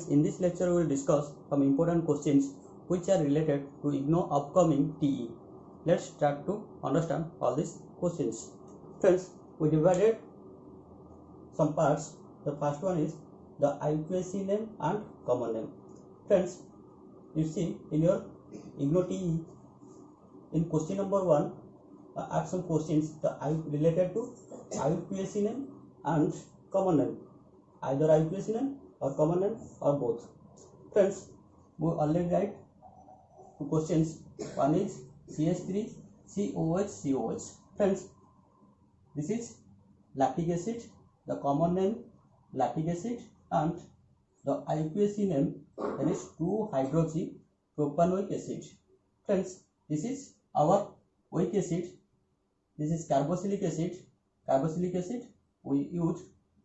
in this lecture we will discuss some important questions which are related to IGNOU upcoming TE. Let's start to understand all these questions. Friends, we divided some parts. The first one is the IUPAC name and common name. Friends, you see in your IGNOU TE, in question number 1, ask some questions related to IUPAC name and common name, either IUPAC name or common name or both. Friends, we already write two questions. One is CH3 COH. Friends, this is lactic acid, the common name lactic acid, and the IUPAC name that is 2-hydroxypropanoic acid. Friends, this is our weak acid. This is carboxylic acid. Carboxylic acid, we use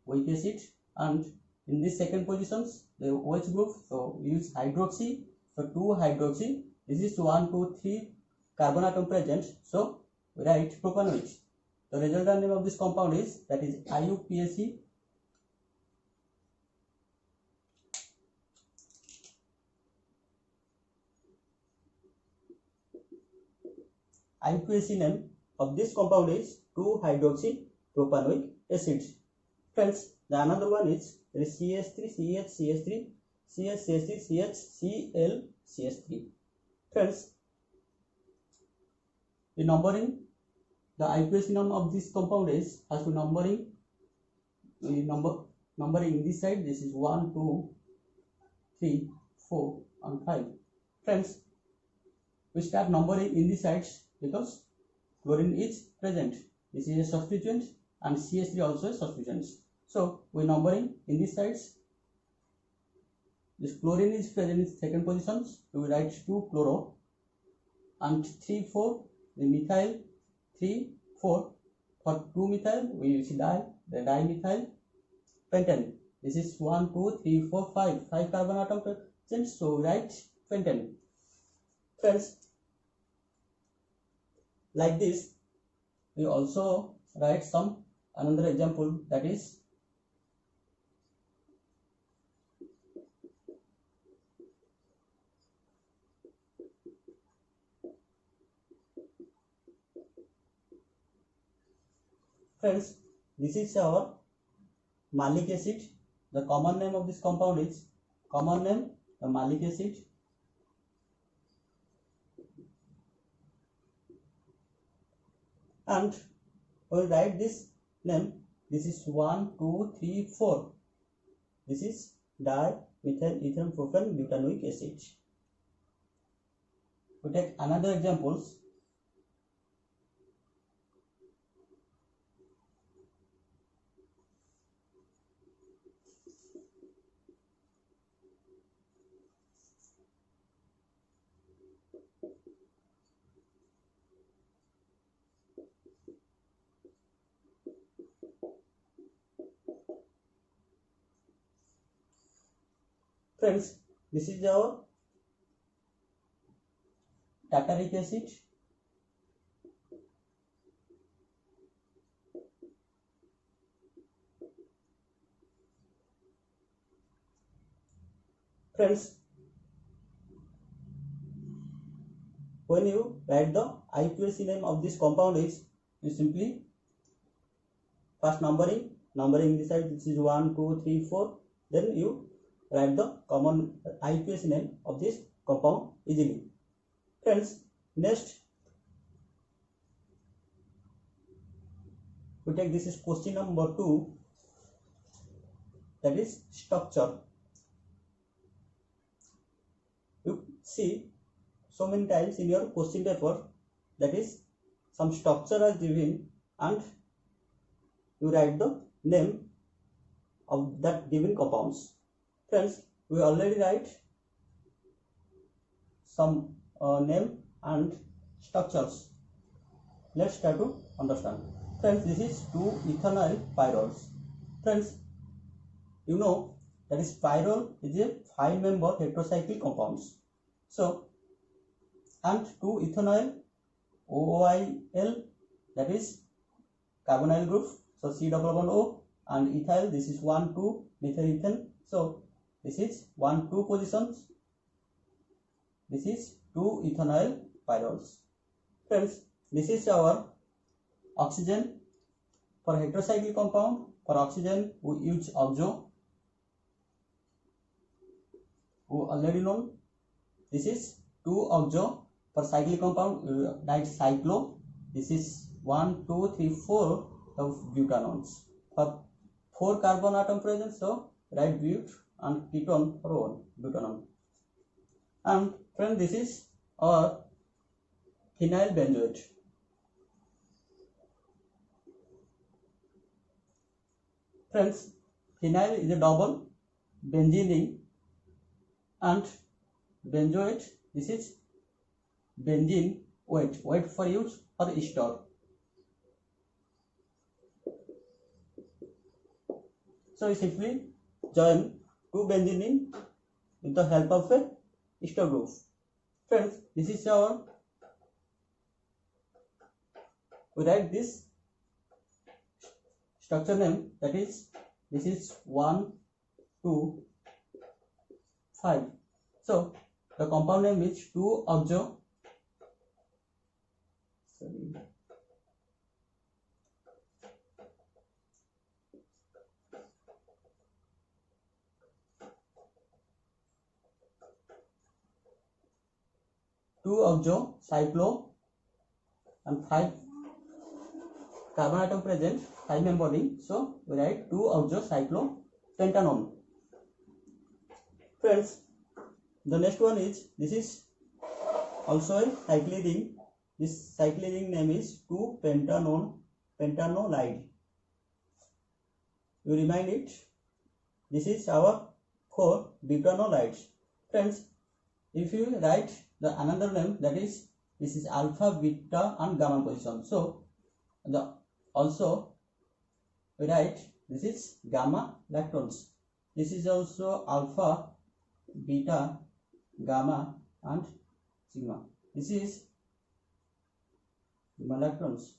weak acid, and in this second positions the OH group, so we use hydroxy, so 2-hydroxy. This is 1, 2, 3 carbon atom present, so we write propanoic. The resultant name of this compound is IUPAC. IUPAC name of this compound is 2-hydroxypropanoic acid. Friends, the another one is CH3 CH3 CH CH3. Friends, the numbering, the IUPAC name of this compound is as to numbering this side. This is 1, 2, 3, 4 and 5. Friends, we start numbering in these sides because chlorine is present. This is a substituent and CH3 also a substituent. So we numbering in these sides. This chlorine is present in second position, so we write 2 chloro, and 3, 4 the methyl, 3, 4 for 2 methyl we use the dimethyl pentane. This is 1, 2, 3, 4, 5 carbon atom present, so we write pentane. Friends, like this we also write some another example, that is friends, this is our malic acid. The common name of this compound is the malic acid. And we will write this name. This is 1, 2, 3, 4. This is dimethyl ether propane butanoic acid. We take another examples. Friends, this is our tartaric acid. Friends, when you write the IUPAC name of this compound is, you simply first numbering this side. This is 1, 2, 3, 4. Then you write the common IUPAC name of this compound easily. Friends, next we take, this is question number 2, that is structure. You see so many times in your question paper, that is some structure are given and you write the name of that given compounds. Friends, we already write some name and structures. Let's try to understand. Friends, this is 2-ethanol pyrols. Friends, you know that is pyrrole is a 5-member heterocyclic compounds. So, and 2-ethanol OOIL, that is carbonyl group, so C double bond O, and ethyl, this is 1, 2 methyl ethane. So this is 1 2 positions, this is 2 ethanol pyrols. Friends, this is our oxygen. For heterocyclic compound, for oxygen we use oxo, who already known. This is 2-oxo. For cyclic compound we write cyclo. This is 1 2 3 4 of butanones. For 4 carbon atom present, so write but and ketone for 1 butanone. And friend, this is our phenyl benzoate. Friends, phenyl is a double benzene ring and benzoate, this is benzene weight for use for ester. So we simply join 2 benzene ring with the help of a ester group. Friends, this is our, we write this structure name, that is this is 1 2 5. So the compound name is 2-oxo. Sorry. 2-oxo cyclo and 5 carbon atom present, 5 member ring, so we write 2-oxo cyclo pentanone. Friends, the next one is, this is also a cyclic ring. This cyclic ring name is 2-pentanolide. You remind it, this is our 4 butanolides. Friends, if you write the another name, that is this is alpha, beta and gamma position. So the also we write this is gamma lactones. This is also alpha, beta, gamma and sigma. This is gamma lactones.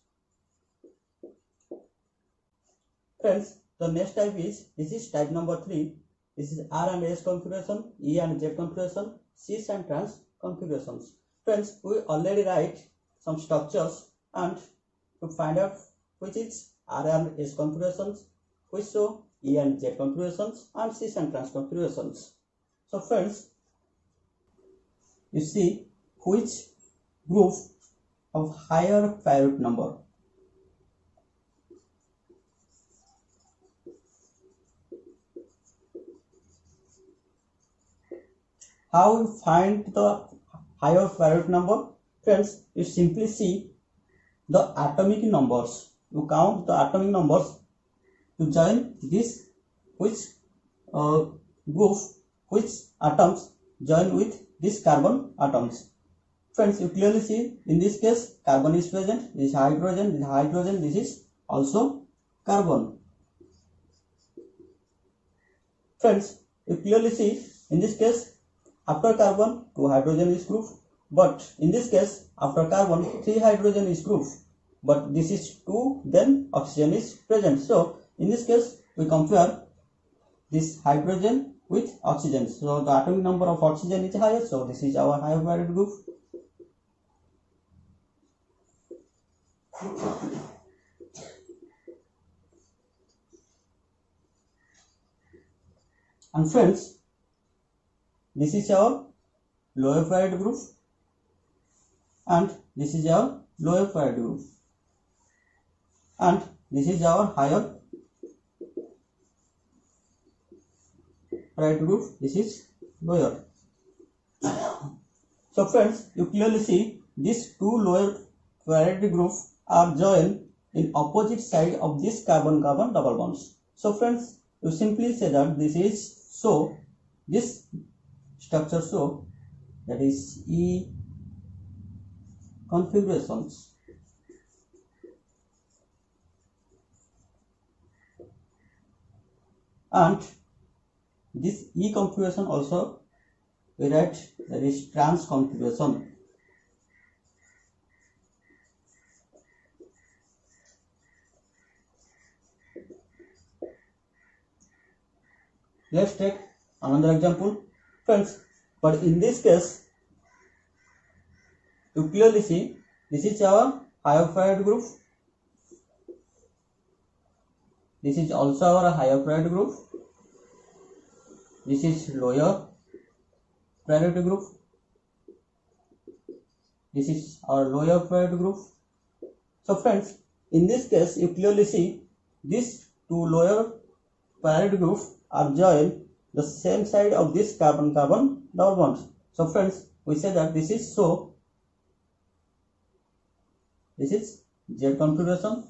Friends, the next type is, this is type number 3. This is R and S configuration, E and Z configuration, cis and trans configurations. Friends, we already write some structures, and to find out which is R and S configurations, which show E and Z configurations and cis and trans configurations. So friends, you see which group of higher priority number. How we find the higher priority number? Friends, you simply see the atomic numbers. You count the atomic numbers to join this, which group, which atoms join with these carbon atoms. Friends, you clearly see in this case carbon is present, this is hydrogen, this is also carbon. Friends, you clearly see in this case after carbon 2 hydrogen is group, but in this case after carbon 3 hydrogen is group, but this is 2, then oxygen is present. So in this case we compare this hydrogen with oxygen, so the atomic number of oxygen is higher, so this is our higher priority group. And friends, this is our lower priority group and this is our lower priority group, and this is our higher priority group, this is lower. So friends, you clearly see these two lower priority groups are joined in opposite side of this carbon-carbon double bonds. So friends, you simply say that this is so, this structure so, that is E configurations. And this E configuration also we write that is trans configuration. Let's take another example, friends. But in this case, you clearly see this is our higher priority group. This is also our higher priority group. This is lower priority group. This is our lower priority group. So friends, in this case, you clearly see these two lower priority groups are joined the same side of this carbon-carbon double bond. So friends, we say that this is so. This is Z configuration.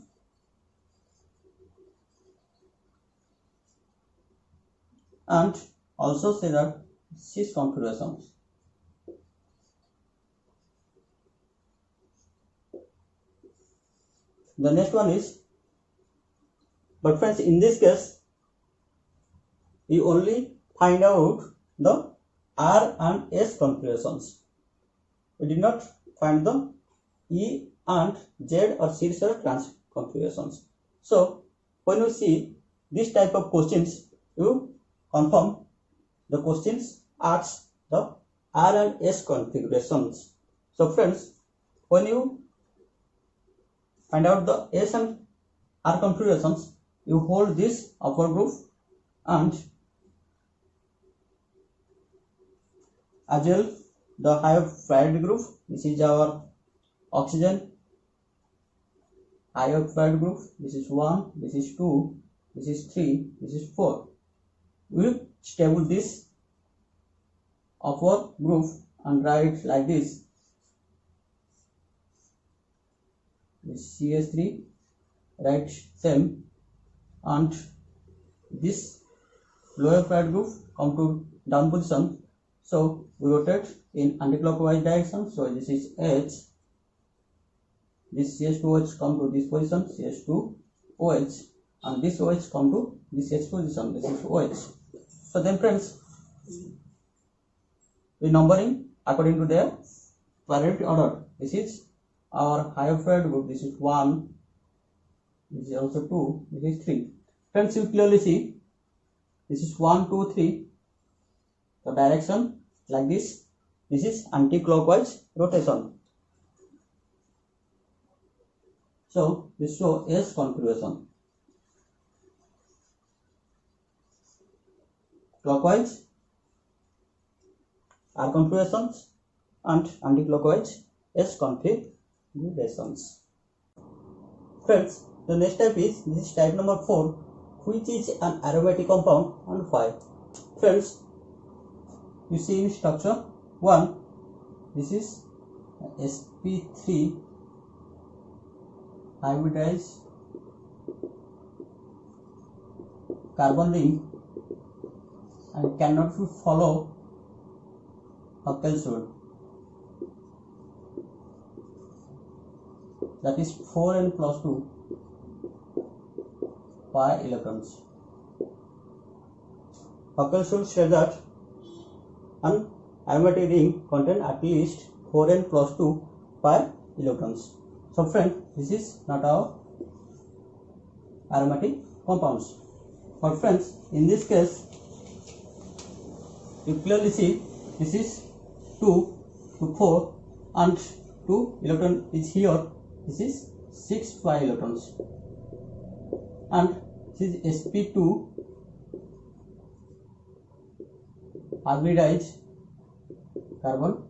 And also say that cis configuration. The next one is, but friends, in this case, you only find out the R and S configurations. We did not find the E and Z or series or trans configurations. So when you see this type of questions, you confirm the questions asks the R and S configurations. So friends, when you find out the S and R configurations, you hold this upper group and as well the higher priority group. This is our oxygen higher priority group. This is 1, this is 2, this is 3, this is 4. We stable this upper group and write like this. This CH3 write same, and this lower priority group come to down position. So we rotate in anti-clockwise direction. So this is H. This CH2OH come to this position, CH2OH, and this OH come to this H position. This is OH. So then friends, we numbering according to their priority order. This is our higher priority group. This is 1. This is also 2. This is 3. Friends, you clearly see this is 1, 2, 3. The direction like this. This is anti-clockwise rotation. So this shows S configuration. Clockwise R configurations and anti-clockwise S configurations. Friends, the next type is, this is type number 4, which is an aromatic compound and why. Friends, you see in structure 1, this is sp3 hybridized carbon ring and cannot follow Huckel's rule. That is 4n plus 2 pi electrons. Huckel's rule says that an aromatic ring contains at least 4n plus 2 pi electrons. So friend, this is not our aromatic compounds. But friends, in this case, you clearly see this is 2 to 4 and 2 electron is here. This is 6 pi electrons and this is sp2 hybridized carbon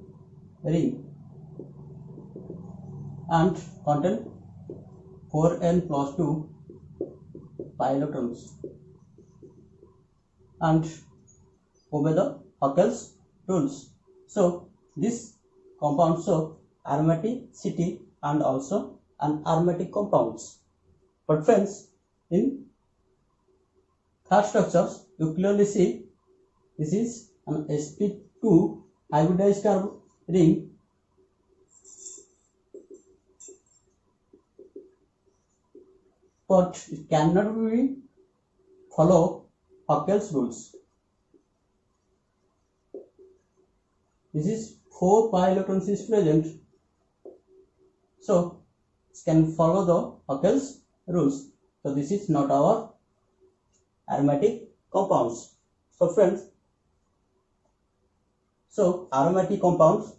ring and contain 4n plus 2 pi electrons and obey the Huckel's rules. So this compound show aromaticity and also an aromatic compounds. But friends, in third structures, you clearly see this is an sp2 hybridized carbon ring but it cannot be follow Huckel's rules. This is 4 pi electrons is present, so it can follow the Huckel's rules. So this is not our aromatic compounds. So friends, So aromatic compounds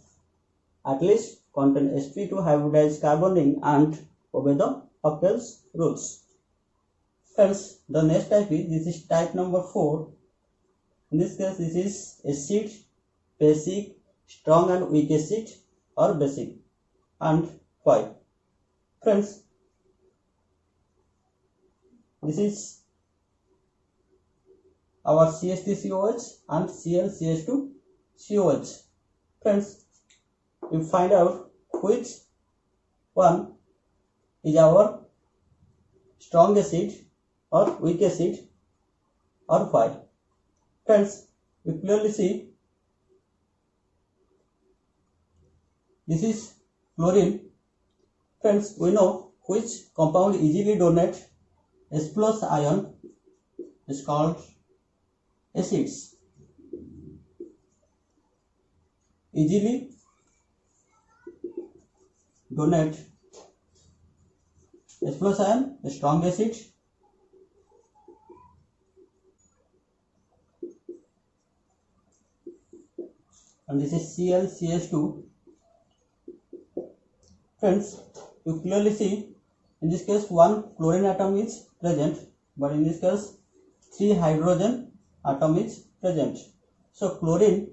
at least contain sp2 hybridized carbon ring and obey the Octel's rules. Friends, the next type is, this is type number 4. In this case, this is acid, basic, strong and weak acid or basic. And why? Friends, this is our CH3COH and ClCH2COH. Friends, we find out which one is our strong acid or weak acid or why. Friends, we clearly see this is chlorine. Friends, we know which compound easily donate H plus ion is called acids. Easily donate H plus ion, a strong acid. And this is ClCH2. Friends, you clearly see in this case one chlorine atom is present, but in this case 3 hydrogen atom is present. So chlorine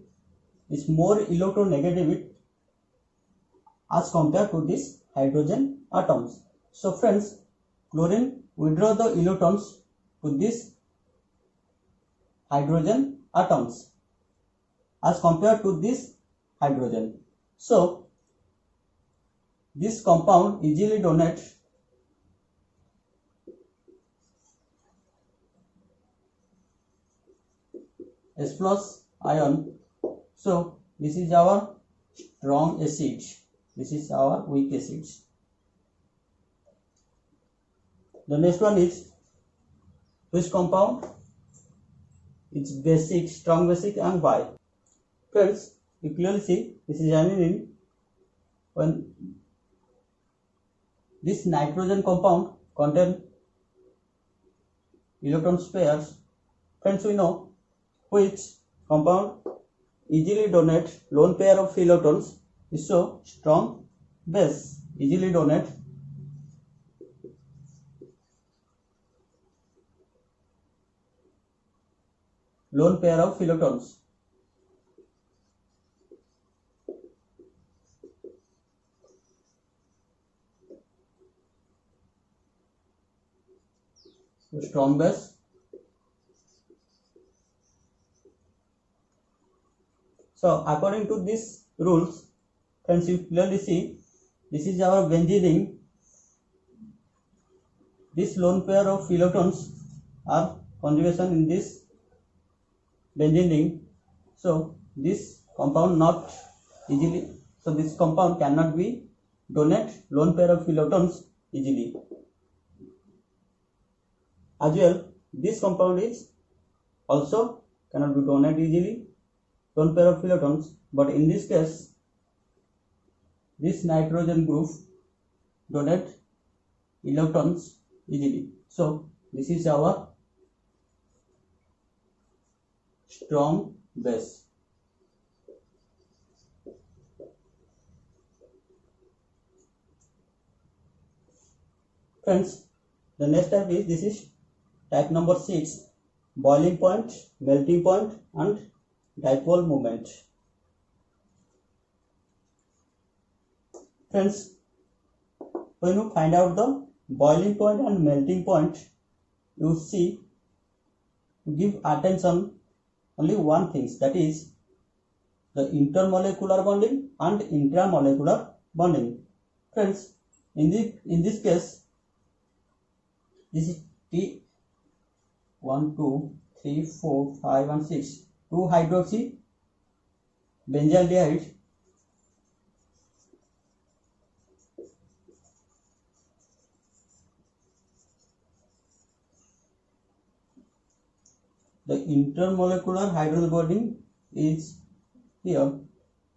is more electronegative as compared to these hydrogen atoms. So friends, chlorine withdraw the electrons to these hydrogen atoms as compared to this hydrogen. So this compound easily donates H plus ion. So this is our strong acid. This is our weak acid. The next one is which compound? It's basic, strong basic, and why? Friends, you clearly see this is aniline. When this nitrogen compound contain electron pairs, friends, we know which compound easily donate lone pair of electrons is so strong base. Easily donate lone pair of electrons. So strong base. So according to these rules, friends, you clearly see this is our benzene ring. This lone pair of electrons are conjugation in this benzene ring. So this compound not easily. So this compound cannot be donate lone pair of electrons easily. As well, this compound is also cannot be donate easily lone pair of electrons, but in this case this nitrogen group donate electrons easily. So this is our strong base. Friends, the next type is, this is type number 6, boiling point, melting point, and dipole moment. Friends, when you find out the boiling point and melting point, you see, give attention only one thing, that is the intermolecular bonding and intramolecular bonding. Friends, in this case, this is T 1, 2, 3, 4, 5, and 6. 2 hydroxy benzaldehyde the intermolecular hydrogen bonding is here,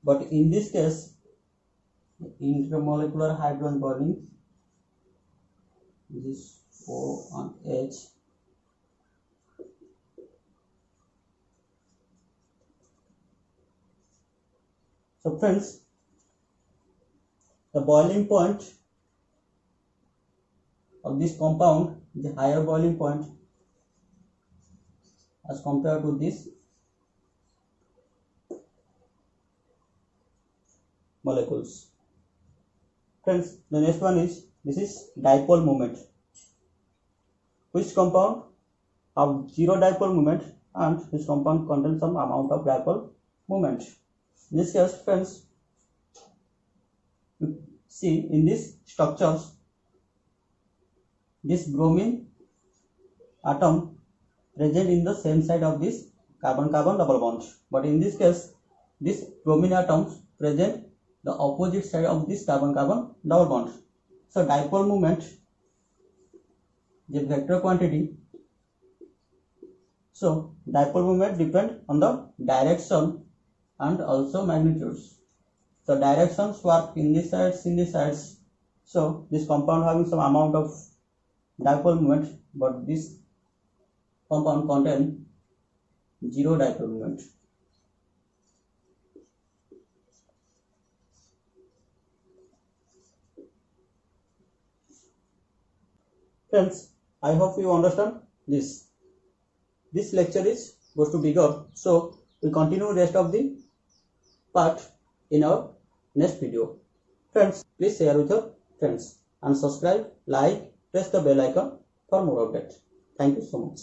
but in this case the intermolecular hydrogen bonding, this is O and H. So friends, the boiling point of this compound is a higher boiling point as compared to this molecules. Friends, the next one is, this is dipole moment. Which compound have zero dipole moment and which compound contains some amount of dipole moment? In this case, friends, you see in these structures, this bromine atom present in the same side of this carbon-carbon double bond. But in this case, this bromine atoms present the opposite side of this carbon-carbon double bond. So dipole moment, the vector quantity. So dipole moment depend on the direction and also magnitudes. So directions work in these sides. So this compound having some amount of dipole moment, but this compound contain zero dipole moment. Friends, I hope you understand this. This lecture is goes to bigger, so we continue rest of the part in our next video. Friends, please share with your friends and subscribe, like, press the bell icon for more updates. Thank you so much.